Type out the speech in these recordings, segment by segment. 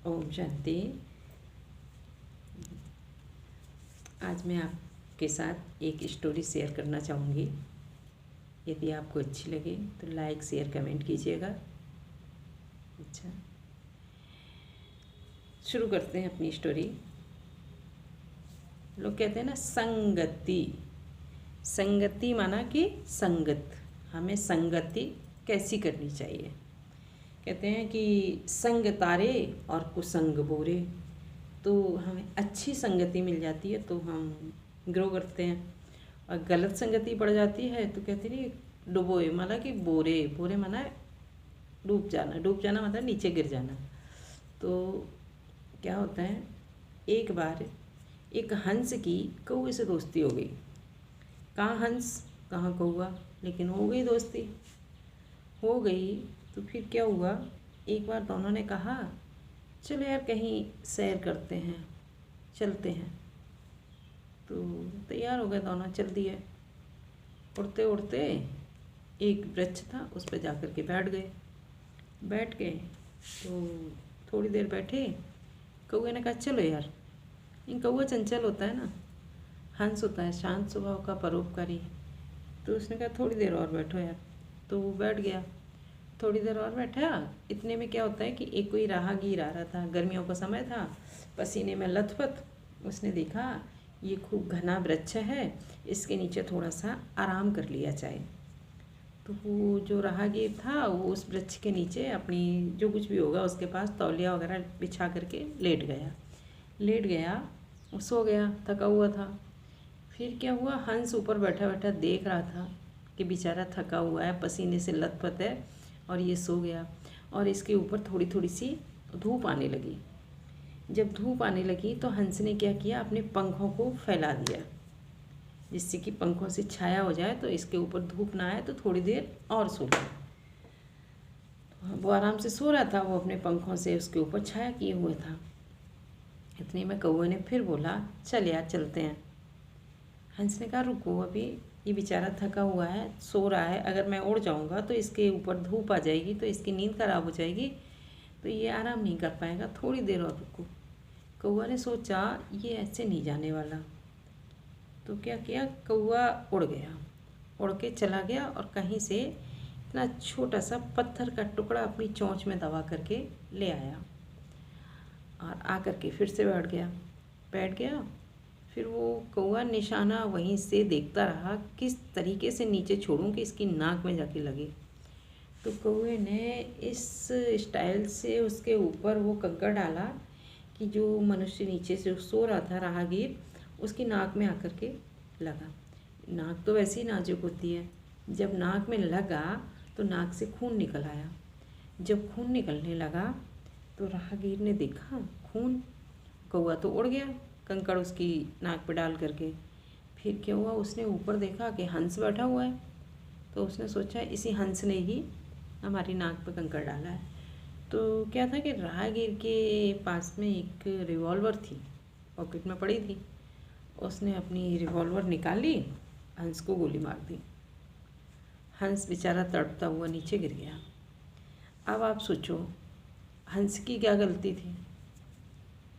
ओम शांति। आज मैं आपके साथ एक स्टोरी शेयर करना चाहूँगी। यदि आपको अच्छी लगे तो लाइक शेयर कमेंट कीजिएगा। अच्छा, शुरू करते हैं अपनी स्टोरी। लोग कहते हैं ना संगति। संगति माना कि संगत, हमें संगति कैसी करनी चाहिए। कहते हैं कि संग तारे और कुसंग बोरे। तो हमें अच्छी संगति मिल जाती है तो हम ग्रो करते हैं, और गलत संगति पड़ जाती है तो कहते नहीं डुबोए, माना कि बोरे। बोरे माना डूब जाना, डूब जाना मतलब नीचे गिर जाना। तो क्या होता है, एक बार एक हंस की कौवे से दोस्ती हो गई। कहाँ हंस कहाँ कौवा, लेकिन हो गई दोस्ती। हो गई तो फिर क्या हुआ, एक बार दोनों ने कहा चलो यार कहीं सैर करते हैं, चलते हैं। तो तैयार हो गए दोनों, चल दिए। उड़ते उड़ते एक वृक्ष था, उस पर जा कर के बैठ गए। बैठ गए तो थोड़ी देर बैठे। कौवे ने कहा चलो यार, इन कौवा चंचल होता है ना, हंस होता है शांत स्वभाव का, परोपकारी। तो उसने कहा थोड़ी देर और बैठो यार। तो वो बैठ गया, थोड़ी देर और बैठा। इतने में क्या होता है कि एक कोई राहगीर आ रहा था, गर्मियों का समय था, पसीने में लथपथ। उसने देखा ये खूब घना वृक्ष है, इसके नीचे थोड़ा सा आराम कर लिया जाए। तो वो जो राहगीर था वो उस वृक्ष के नीचे अपनी जो कुछ भी होगा उसके पास तौलिया वगैरह बिछा करके लेट गया। लेट गया, वो सो गया, थका हुआ था। फिर क्या हुआ, हंस ऊपर बैठा बैठा देख रहा था कि बेचारा थका हुआ है, पसीने से लथपथ है और ये सो गया। और इसके ऊपर थोड़ी थोड़ी सी धूप आने लगी। जब धूप आने लगी तो हंस ने क्या किया, अपने पंखों को फैला दिया जिससे कि पंखों से छाया हो जाए, तो इसके ऊपर धूप ना आए, तो थोड़ी देर और सो गया। वो आराम से सो रहा था, वो अपने पंखों से उसके ऊपर छाया किए हुए था। इतने में कौवे ने फिर बोला चल यार चलते हैं। हंस ने कहा रुको, अभी ये बेचारा थका हुआ है, सो रहा है, अगर मैं उड़ जाऊंगा तो इसके ऊपर धूप आ जाएगी, तो इसकी नींद खराब हो जाएगी, तो ये आराम नहीं कर पाएगा, थोड़ी देर और रुको। कौवा ने सोचा ये ऐसे नहीं जाने वाला। तो क्या किया, कौवा उड़ गया, उड़ के चला गया और कहीं से इतना छोटा सा पत्थर का टुकड़ा अपनी चोंच में दबा करके ले आया, और आकर के फिर से बैठ गया। बैठ गया, फिर वो कौवा निशाना वहीं से देखता रहा, किस तरीके से नीचे छोड़ूं कि इसकी नाक में जाके लगे। तो कौवे ने इस स्टाइल से उसके ऊपर वो कंकड़ डाला कि जो मनुष्य नीचे से सो रहा था राहगीर, उसकी नाक में आकर के लगा। नाक तो वैसे ही नाजुक होती है, जब नाक में लगा तो नाक से खून निकल आया। जब खून निकलने लगा तो राहगीर ने देखा खून, कौवा तो उड़ गया कंकड़ उसकी नाक पे डाल करके। फिर क्या हुआ, उसने ऊपर देखा कि हंस बैठा हुआ है, तो उसने सोचा इसी हंस ने ही हमारी नाक पे कंकड़ डाला है। तो क्या था कि राहगीर के पास में एक रिवॉल्वर थी, पॉकेट में पड़ी थी। उसने अपनी रिवॉल्वर निकाली, हंस को गोली मार दी। हंस बेचारा तड़पता हुआ नीचे गिर गया। अब आप सोचो हंस की क्या गलती थी,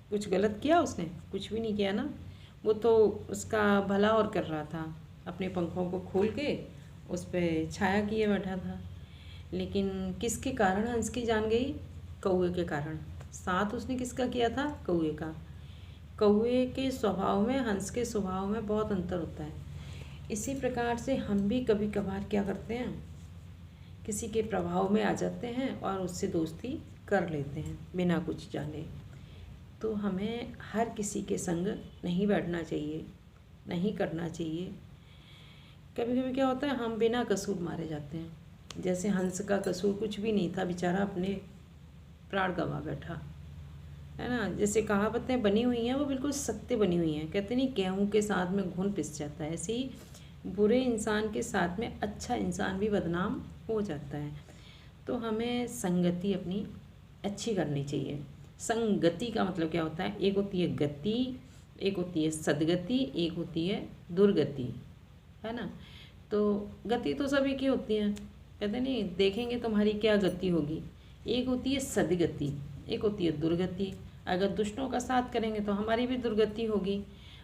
कुछ गलत किया उसने? कुछ भी नहीं किया ना। वो तो उसका भला और कर रहा था, अपने पंखों को खोल के उस पर छाया किए बैठा था। लेकिन किसके कारण हंस की जान गई? कौवे के कारण। साथ उसने किसका किया था? कौवे का। कौवे के स्वभाव में हंस के स्वभाव में बहुत अंतर होता है। इसी प्रकार से हम भी कभी कभार क्या करते हैं, किसी के प्रभाव में आ जाते हैं और उससे दोस्ती कर लेते हैं बिना कुछ जाने। तो हमें हर किसी के संग नहीं बैठना चाहिए, नहीं करना चाहिए। कभी कभी क्या होता है, हम बिना कसूर मारे जाते हैं। जैसे हंस का कसूर कुछ भी नहीं था, बेचारा अपने प्राण गंवा बैठा, है ना। जैसे कहावतें बनी हुई हैं वो बिल्कुल सत्य बनी हुई हैं। कहते नहीं गेहूं के साथ में घुन पिस जाता है, ऐसे ही बुरे इंसान के साथ में अच्छा इंसान भी बदनाम हो जाता है। तो हमें संगति अपनी अच्छी करनी चाहिए। संगति का मतलब क्या होता है, एक होती है गति, एक होती है सदगति, एक होती है दुर्गति, है ना। तो गति तो सभी की होती है, कहते नहीं देखेंगे तुम्हारी क्या गति होगी। एक होती है सदगति, एक होती है दुर्गति। अगर दुष्टों का साथ करेंगे तो हमारी भी दुर्गति होगी।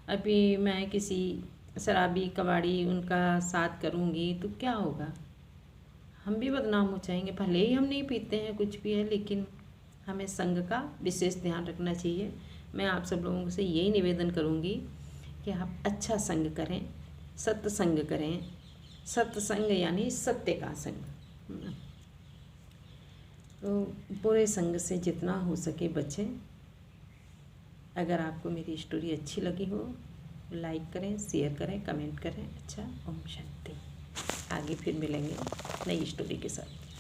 अभी मैं किसी शराबी कबाड़ी उनका साथ करूँगी तो क्या होगा, हम भी बदनाम हो जाएंगे। भले ही हम नहीं पीते हैं कुछ भी है, लेकिन हमें संग का विशेष ध्यान रखना चाहिए। मैं आप सब लोगों से यही निवेदन करूँगी कि आप अच्छा संग करें, सत्संग करें। सत्संग यानी सत्य का संग। तो बुरे संग से जितना हो सके बचें। अगर आपको मेरी स्टोरी अच्छी लगी हो लाइक करें, शेयर करें, कमेंट करें। अच्छा, ओम शांति। आगे फिर मिलेंगे नई स्टोरी के साथ।